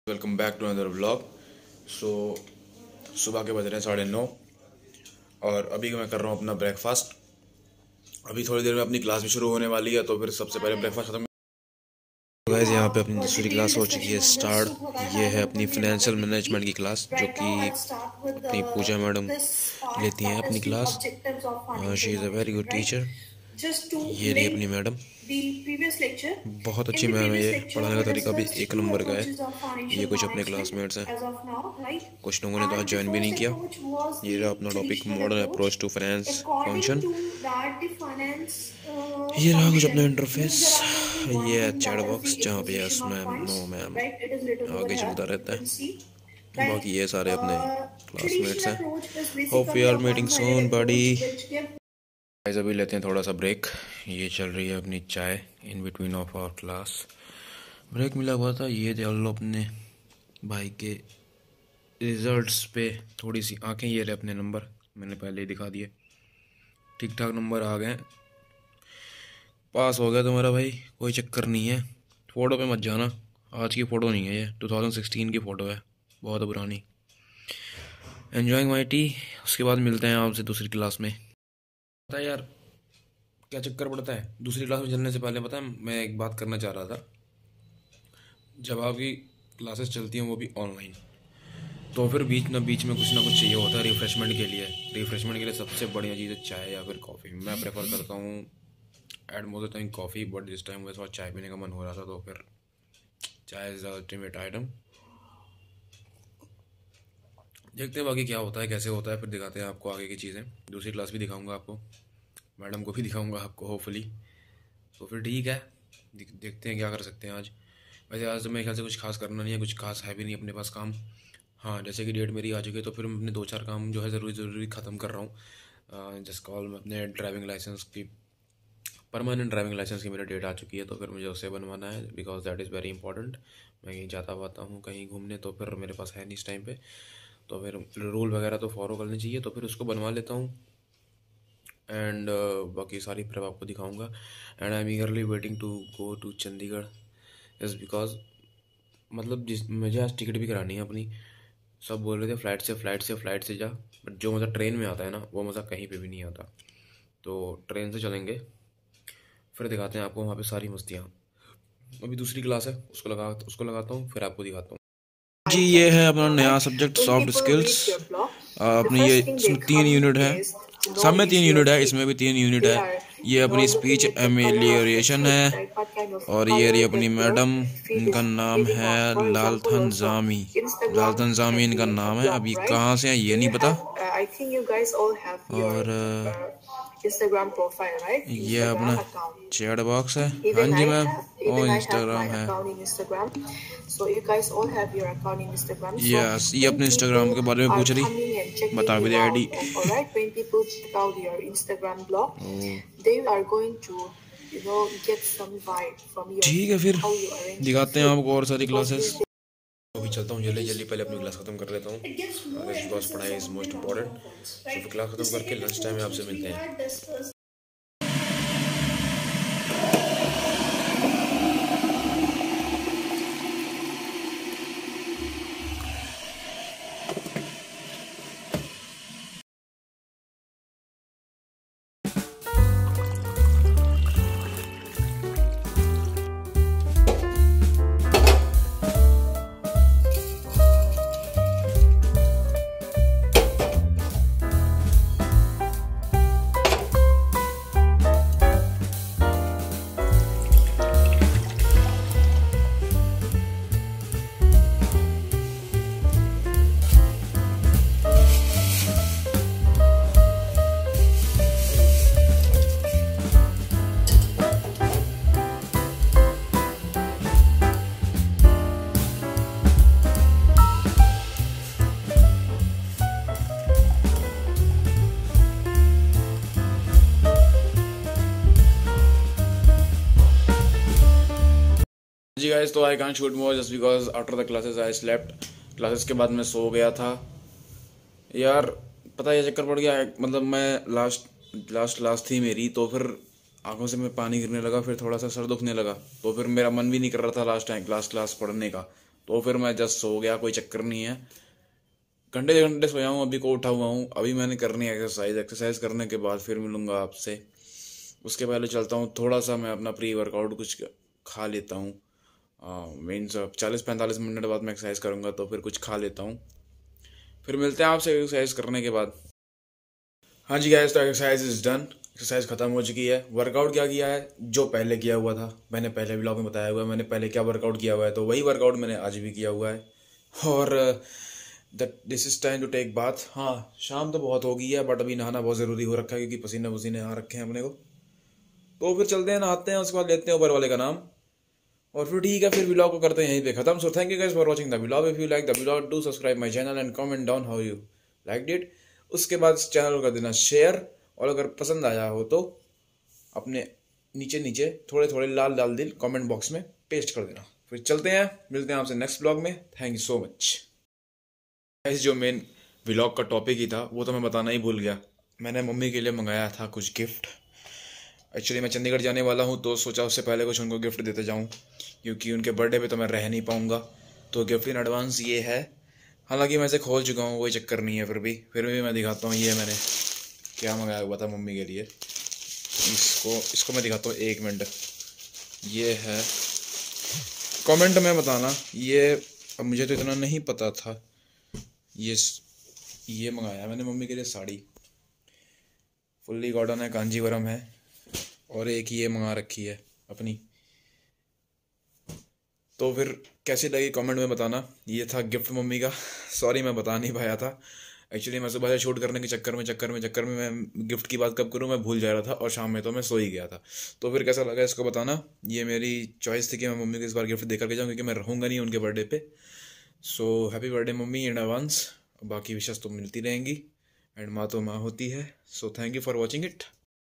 Welcome back to another vlog. So सुबह के बज रहे हैं 9:30 और अभी मैं कर रहा हूँ अपना ब्रेकफास्ट। अभी थोड़ी देर में अपनी क्लास भी शुरू होने वाली है, तो फिर सबसे पहले ब्रेकफास्ट खत्म। गाइस, यहाँ पे अपनी दूसरी क्लास हो चुकी है स्टार्ट। ये है अपनी फाइनेंशियल मैनेजमेंट की क्लास, जो कि अपनी पूजा मैडम लेती हैं अपनी class. She is a very good teacher. ये रही अपनी मैडम, बहुत अच्छी मैम है। ये पढ़ाने का तरीका भी एक नंबर का है। ये कुछ अपने क्लासमेट्स हैं, कुछ लोगों ने तो आज ज्वाइन भी नहीं किया। ये रहा अपना topic, modern approach to finance function. ये रहा कुछ अपना इंटरफेस। ये है चैट बॉक्स, जहाँ पे यस मैम, नो मैम आगे चलता रहता है। बाकी ये सारे अपने क्लासमेट्स हैं। होप वी आर मीटिंग सून बडी। अभी लेते हैं थोड़ा सा ब्रेक। ये चल रही है अपनी चाय in between of our class. Break मिला हुआ था। ये थे लो अपने भाई के रिजल्ट्स पे थोड़ी सी आंखें। ये रहे अपने नंबर, मैंने पहले ही दिखा दिए। ठीक ठाक नंबर आ गए, पास हो गया तुम्हारा भाई, कोई चक्कर नहीं है। फ़ोटो पे मत जाना, आज की फ़ोटो नहीं है ये, 2016 की फ़ोटो है, बहुत पुरानी। एन्जॉइंग माई टी। उसके बाद मिलते हैं आपसे दूसरी क्लास में। पता है यार क्या चक्कर पड़ता है, दूसरी क्लास में चलने से पहले पता है मैं एक बात करना चाह रहा था। जब आपकी क्लासेस चलती हैं वो भी ऑनलाइन, तो फिर बीच ना कुछ ना कुछ चाहिए होता है रिफ़्रेशमेंट के लिए। रिफ़्रेशमेंट के लिए सबसे बढ़िया चीज़ है चाय या फिर कॉफ़ी। मैं प्रेफर करता हूँ at most time coffee, but this time वैसे और चाय पीने का मन हो रहा था, तो फिर चाय इज़ द अल्टीमेट आइटम। देखते हैं बाकी क्या होता है, कैसे होता है, फिर दिखाते हैं आपको आगे की चीज़ें। दूसरी क्लास भी दिखाऊंगा आपको, मैडम को भी दिखाऊंगा आपको होपफुली। तो फिर ठीक है, देखते हैं क्या कर सकते हैं आज। वैसे आज तो मेरे ख्याल से कुछ खास करना नहीं है, कुछ खास है भी नहीं अपने पास काम। हाँ, जैसे कि डेट मेरी आ चुकी है, तो फिर मैं अपने 2-4 काम जो है ज़रूरी ख़त्म कर रहा हूँ। जस्ट कॉल में अपने ड्राइविंग लाइसेंस की, परमानेंट ड्राइविंग लाइसेंस की मेरी डेट आ चुकी है, तो फिर मुझे उसे बनवाना है, because that is very important. मैं कहीं जाता पाता हूँ कहीं घूमने, तो फिर मेरे पास है नहीं इस टाइम पे, तो फिर रूल वगैरह तो फॉलो करने चाहिए, तो फिर उसको बनवा लेता हूँ। एंड बाकी सारी प्रेप आपको दिखाऊंगा। And I am eagerly waiting to go to Chandigarh, is because मतलब जिस मुझे आज टिकट भी करानी है अपनी। सब बोल रहे थे फ्लाइट से जा, बट जो मज़ा ट्रेन में आता है ना, वो मज़ा कहीं पे भी नहीं आता। तो ट्रेन से चलेंगे, फिर दिखाते हैं आपको वहाँ पे सारी मस्तियाँ। अभी दूसरी क्लास है, उसको लगाता हूँ, फिर आपको दिखाता हूँ जी। ये है अपना नया सब्जेक्ट सॉफ्ट स्किल्स। अपनी ये इसमें 3 यूनिट है, सब में 3 यूनिट है, इसमें भी 3 यूनिट है। ये अपनी स्पीच एमेलियोरेशन है, और ये रही अपनी मैडम, इनका नाम है लालथन जामी इनका नाम है। अभी कहाँ से है ये नहीं पता। और ये अपना चैट बॉक्स है। हाँ जी मैम, और इंस्टाग्राम है। यस, ये अपने इंस्टाग्राम के बारे में पूछ रही, बता भी दे आईडी। ठीक है, फिर दिखाते हैं आपको और सारी क्लासेस। अभी चलता हूँ जल्दी जल्दी, पहले अपनी क्लास खत्म कर लेता हूँ, बिकॉज पढ़ाई इज मोस्ट इम्पोर्टेंट। तो फिर क्लास खत्म करके लंच टाइम में आपसे मिलते हैं। जी गाइस, तो I can't shoot more just because after the classes I slept. Classes के बाद मैं सो गया था यार। पता है ये चक्कर पड़ गया, मतलब मैं लास्ट थी मेरी, तो फिर आंखों से में पानी गिरने लगा, फिर थोड़ा सा सर दुखने लगा, तो फिर मेरा मन भी नहीं कर रहा था लास्ट टाइम क्लास पढ़ने का। तो फिर मैं जस्ट सो गया, कोई चक्कर नहीं है। घंटे घंटे सोया हूँ, अभी को उठा हुआ हूँ। अभी मैंने करनी है एक्सरसाइज। एक्सरसाइज करने के बाद फिर मिलूंगा आपसे। उसके पहले चलता हूँ थोड़ा सा, मैं अपना प्री वर्कआउट कुछ खा लेता हूँ। मीन्स 40-45 मिनट बाद मैं एक्सरसाइज करूँगा, तो फिर कुछ खा लेता हूँ। फिर मिलते हैं आपसे एक्सरसाइज करने के बाद। हाँ जी गाइस, तो एक्सरसाइज इज डन। एक्सरसाइज खत्म हो चुकी है। वर्कआउट क्या किया है, जो पहले किया हुआ था, मैंने पहले व्लॉग में बताया हुआ है मैंने पहले क्या वर्कआउट किया हुआ है, तो वही वर्कआउट मैंने आज भी किया हुआ है। और that this is time to take bath. हाँ, शाम तो बहुत हो गई है, बट अभी नहाना बहुत ज़रूरी हो रखा है, क्योंकि पसीने वसीने आ रखे हैं अपने को। तो फिर चलते हैं, नहाते हैं, उसके बाद लेते हैं ऊपर वाले का नाम। और फिर ठीक है, फिर व्लॉग को करते हैं यहीं पे खत्म। So thank you guys for watching the vlog. If you like the vlog, do subscribe my channel and comment down how you liked it. उसके बाद इस चैनल को कर देना शेयर, और अगर पसंद आया हो तो अपने नीचे नीचे थोड़े थोड़े लाल लाल दिल कमेंट बॉक्स में पेस्ट कर देना। फिर चलते हैं, मिलते हैं आपसे नेक्स्ट व्लॉग में। Thank you so much guys. जो मेन व्लॉग का टॉपिक ही था वो तो मैं बताना ही भूल गया। मैंने मम्मी के लिए मंगाया था कुछ गिफ्ट। एक्चुअली मैं चंडीगढ़ जाने वाला हूँ, तो सोचा उससे पहले कुछ उनको गिफ्ट देते जाऊँ, क्योंकि उनके बर्थडे पे तो मैं रह नहीं पाऊँगा। तो गिफ्ट इन एडवांस ये है। हालांकि मैं इसे खोल चुका हूँ, कोई चक्कर नहीं है। फिर भी मैं दिखाता हूँ ये मैंने क्या मंगाया हुआ था मम्मी के लिए। इसको मैं दिखाता हूँ, 1 मिनट। ये है, कमेंट में बताना ये। अब मुझे तो इतना नहीं पता था। ये मंगाया मैंने मम्मी के लिए साड़ी, फुल्ली कॉटन है, कांजीवरम है। और एक ये मंगा रखी है अपनी। तो फिर कैसी लगी कमेंट में बताना। ये था गिफ्ट मम्मी का। सॉरी मैं बता नहीं पाया था। एक्चुअली मैं सुबह से शूट करने के चक्कर में मैं गिफ्ट की बात कब करूँ मैं भूल जा रहा था, और शाम में तो मैं सो ही गया था। तो फिर कैसा लगा इसको बताना। ये मेरी चॉइस थी कि मैं मम्मी को इस बार गिफ्ट दे करके जाऊँ, क्योंकि मैं रहूँगा नहीं उनके बर्थडे पे। So happy birthday mummy in advance. बाकी विशेष तो मिलती रहेंगी, एंड माँ तो माँ होती है। So thank you for watching it.